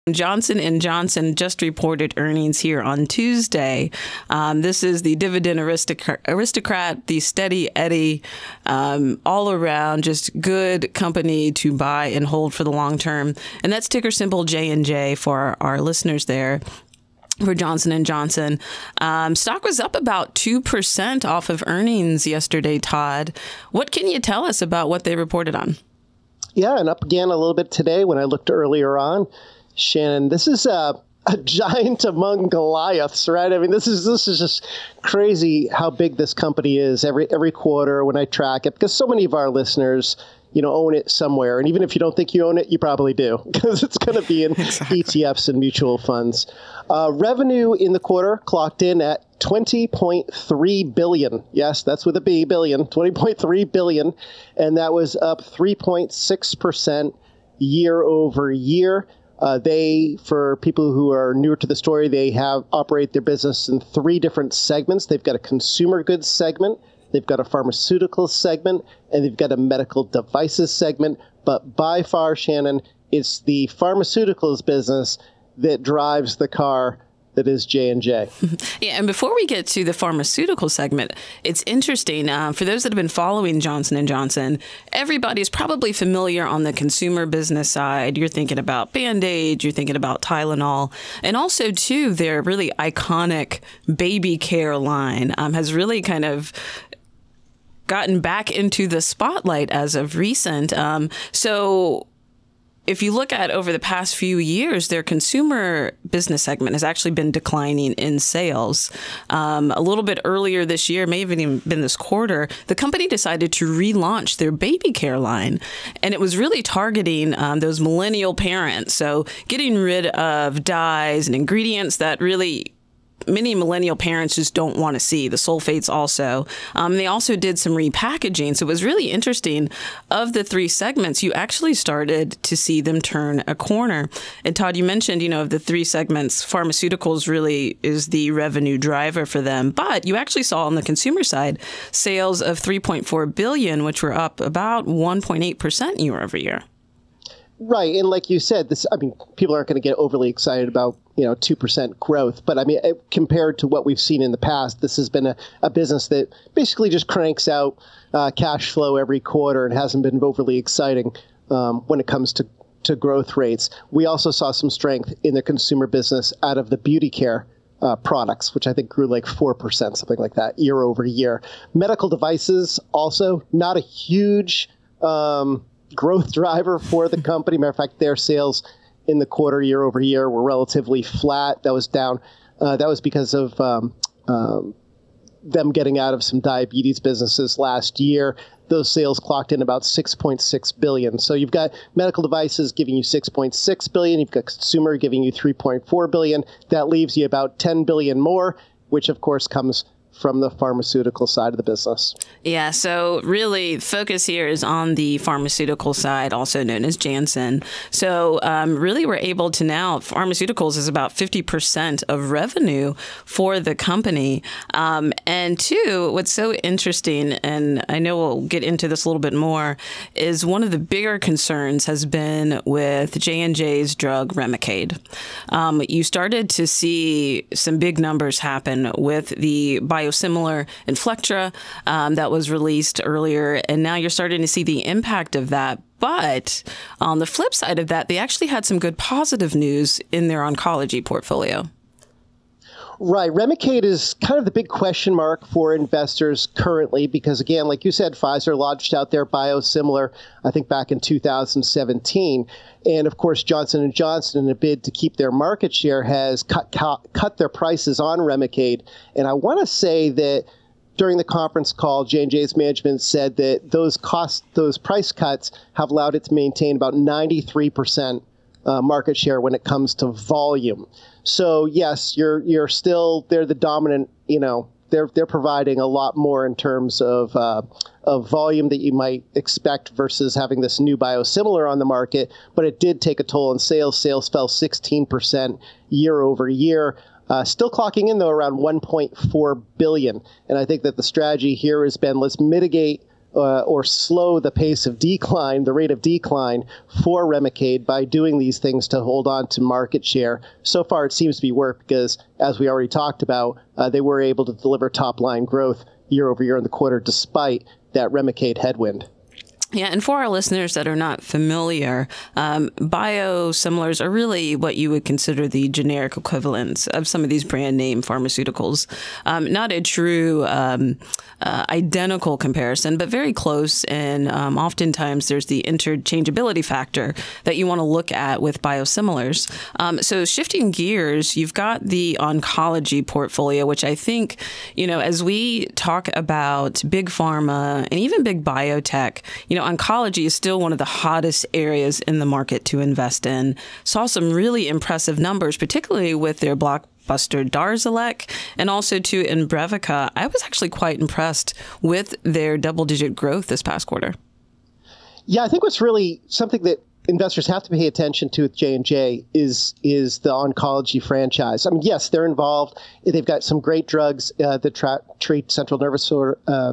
Johnson & Johnson just reported earnings here on Tuesday. This is the dividend aristocrat, the steady Eddie, all around just good company to buy and hold for the long term. And that's ticker symbol JNJ for our listeners there. For Johnson & Johnson. Stock was up about 2% off of earnings yesterday, Todd. What can you tell us about what they reported on? Yeah, and up again a little bit today when I looked earlier on. Shannon, this is a giant among Goliaths, right? I mean, this is just crazy how big this company is every quarter when I track it, because so many of our listeners, own it somewhere. And even if you don't think you own it, you probably do, because it's going to be in ETFs and mutual funds. Revenue in the quarter clocked in at $20.3 billion. Yes, that's with a B, billion, $20.3 billion. And that was up 3.6% year over year. For people who are newer to the story, they operate their business in three different segments. They've got a consumer goods segment, they've got a pharmaceuticals segment, and they've got a medical devices segment. But by far, Shannon, it's the pharmaceuticals business that drives the car that is J&J. Yeah, and before we get to the pharmaceutical segment, it's interesting. For those that have been following Johnson & Johnson, everybody's probably familiar on the consumer business side. You're thinking about Band-Aid, you're thinking about Tylenol, and also, too, their really iconic baby care line has really kind of gotten back into the spotlight as of recent. So if you look at over the past few years, their consumer business segment has actually been declining in sales. A little bit earlier this year, may have even been this quarter, the company decided to relaunch their baby care line. And it was really targeting those millennial parents. So getting rid of dyes and ingredients that really many millennial parents just don't want to see, the sulfates also. They also did some repackaging. So it was really interesting. Of the three segments, you actually started to see them turn a corner. And Todd, you mentioned, of the three segments, pharmaceuticals really is the revenue driver for them. But you actually saw on the consumer side sales of $3.4 billion, which were up about 1.8% year over year. Right. And like you said, people aren't going to get overly excited about, 2% growth. But compared to what we've seen in the past, this has been a business that basically just cranks out cash flow every quarter and hasn't been overly exciting when it comes to growth rates. We also saw some strength in the consumer business out of the beauty care products, which I think grew like 4%, something like that, year over year. Medical devices also not a huge growth driver for the company. Matter of fact, their sales in the quarter year over year were relatively flat. That was down. That was because of them getting out of some diabetes businesses last year. Those sales clocked in about $6.6 billion. So you've got medical devices giving you $6.6 billion. You've got consumer giving you $3.4 billion. That leaves you about $10 billion more, which of course comes from the pharmaceutical side of the business. Yeah, so really focus here is on the pharmaceutical side, also known as Janssen. So really we're able to now, pharmaceuticals is about 50% of revenue for the company. And two, what's so interesting, and I know we'll get into this a little bit more, is one of the bigger concerns has been with J&J's drug Remicade. You started to see some big numbers happen with the biosimilar Inflectra that was released earlier, and now you're starting to see the impact of that. But on the flip side of that, they actually had some good positive news in their oncology portfolio. Right. Remicade is kind of the big question mark for investors currently because, again, like you said, Pfizer launched out their biosimilar, I think, back in 2017. And, of course, Johnson & Johnson, in a bid to keep their market share, has cut their prices on Remicade. And I want to say that during the conference call, J&J's management said that those price cuts have allowed it to maintain about 93% market share when it comes to volume. So yes, they're the dominant, they're providing a lot more in terms of volume that you might expect versus having this new biosimilar on the market, but it did take a toll on sales. Sales fell 16% year over year. Still clocking in, though, around $1.4 billion. And I think that the strategy here has been, let's mitigate or slow the pace of decline, the rate of decline for Remicade by doing these things to hold on to market share. So far, it seems to be worked because, as we already talked about, they were able to deliver top-line growth year over year in the quarter despite that Remicade headwind. Yeah, and for our listeners that are not familiar, biosimilars are really what you would consider the generic equivalents of some of these brand name pharmaceuticals. Not a true identical comparison, but very close. And oftentimes there's the interchangeability factor that you want to look at with biosimilars. So shifting gears, you've got the oncology portfolio, which I think, as we talk about big pharma and even big biotech, oncology is still one of the hottest areas in the market to invest in. Saw some really impressive numbers, particularly with their blockbuster Darzalex and also to Imbrevica. I was actually quite impressed with their double-digit growth this past quarter. Yeah, I think what's really something that investors have to pay attention to with J&J is the oncology franchise. I mean, yes, they're involved. They've got some great drugs that treat central nervous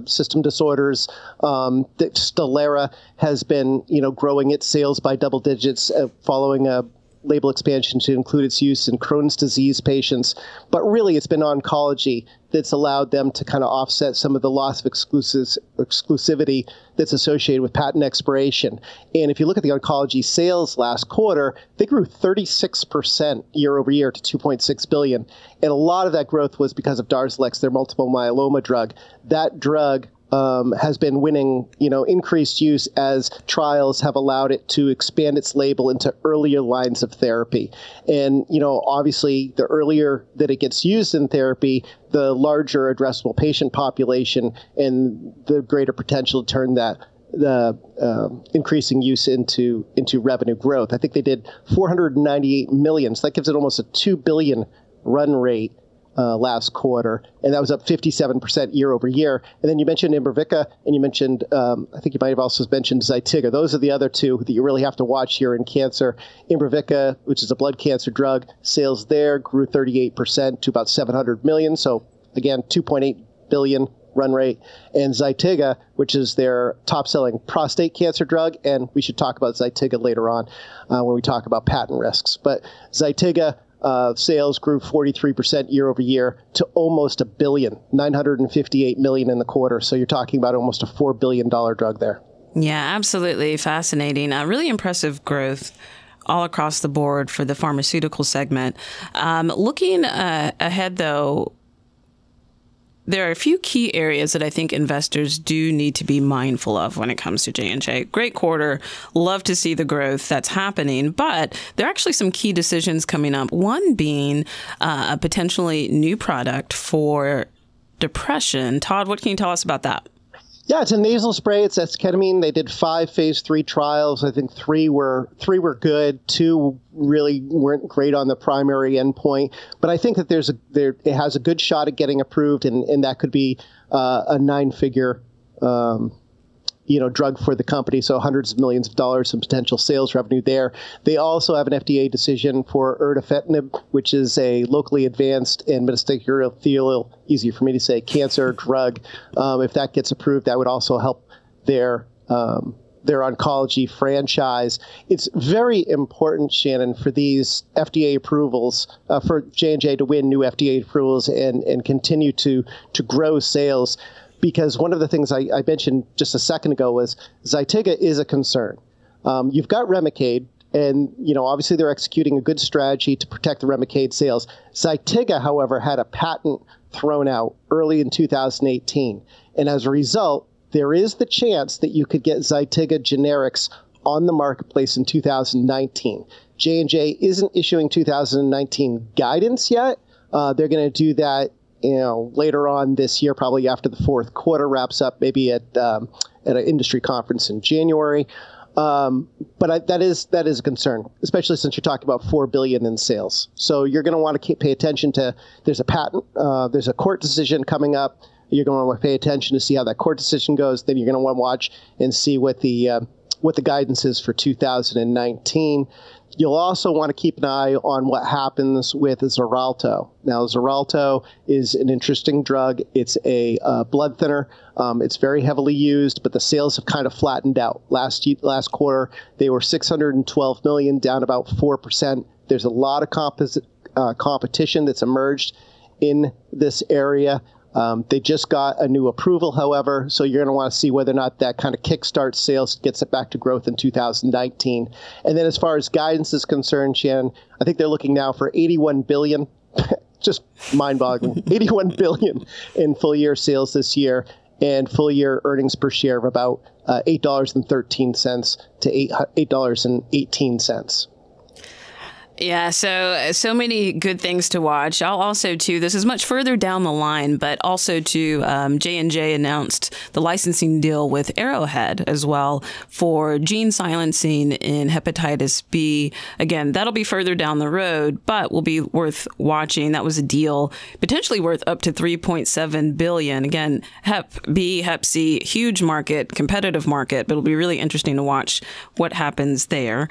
system disorders. That Stelara has been, growing its sales by double digits following a label expansion to include its use in Crohn's disease patients. But really, it's been oncology that's allowed them to kind of offset some of the loss of exclusivity that's associated with patent expiration. And if you look at the oncology sales last quarter, they grew 36% year over year to $2.6 billion. And a lot of that growth was because of Darzalex, their multiple myeloma drug. That drug has been winning, increased use as trials have allowed it to expand its label into earlier lines of therapy. And, obviously, the earlier that it gets used in therapy, the larger addressable patient population and the greater potential to turn the increasing use into revenue growth. I think they did $498 million, so that gives it almost a $2 billion run rate last quarter, and that was up 57% year over year. And then you mentioned Imbrevica, and you mentioned, I think you might have also mentioned Zytiga. Those are the other two that you really have to watch here in cancer. Imbrevica, which is a blood cancer drug, sales there grew 38% to about $700 million. So again, $2.8 billion run rate. And Zytiga, which is their top-selling prostate cancer drug, and we should talk about Zytiga later on when we talk about patent risks. But Zytiga, sales grew 43% year over year to almost $1 billion, $958 million in the quarter. So you're talking about almost a $4 billion drug there. Yeah, absolutely fascinating. Really impressive growth all across the board for the pharmaceutical segment. Looking ahead, though, there are a few key areas that I think investors do need to be mindful of when it comes to J&J. Great quarter. Love to see the growth that's happening, but there are actually some key decisions coming up. One being a potentially new product for depression. Todd, what can you tell us about that? Yeah, it's a nasal spray. It's esketamine. They did 5 phase 3 trials. I think three were good. 2 really weren't great on the primary endpoint. But I think that it has a good shot at getting approved, and that could be a 9-figure drug for the company. So hundreds of millions of dollars in potential sales revenue there. They also have an FDA decision for erdafitinib, which is a locally advanced and metastatic urothelial, easier for me to say, cancer drug. If that gets approved, that would also help their oncology franchise. It's very important, Shannon, for these FDA approvals, for J&J to win new FDA approvals and continue to grow sales. Because one of the things I mentioned just a second ago was Zytiga is a concern. You've got Remicade, and obviously they're executing a good strategy to protect the Remicade sales. Zytiga, however, had a patent thrown out early in 2018, and as a result, there is the chance that you could get Zytiga generics on the marketplace in 2019. J&J isn't issuing 2019 guidance yet. They're going to do that later on this year, probably after the fourth quarter wraps up, maybe at an industry conference in January. But that is a concern, especially since you're talking about $4 billion in sales. So you're going to want to pay attention to. There's a patent. There's a court decision coming up. You're going to want to pay attention to see how that court decision goes. Then you're going to want to watch and see what the guidance is for 2019. You'll also want to keep an eye on what happens with Xarelto. Now, Xarelto is an interesting drug. It's a blood thinner. It's very heavily used, but the sales have kind of flattened out. Last quarter, they were $612 million, down about 4%. There's a lot of competition that's emerged in this area. They just got a new approval, however, so you're going to want to see whether or not that kind of kickstarts sales, gets it back to growth in 2019. And then as far as guidance is concerned, Shannon, I think they're looking now for $81 billion, just mind-boggling, $81 billion in full-year sales this year, and full-year earnings per share of about $8.13 to $8.18. Yeah, so many good things to watch. I'll also, too, this is much further down the line, but also, too, J&J announced the licensing deal with Arrowhead as well for gene silencing in hepatitis B. Again, that'll be further down the road, but will be worth watching. That was a deal potentially worth up to $3.7 billion. Again, Hep B, Hep C, huge market, competitive market, but it'll be really interesting to watch what happens there.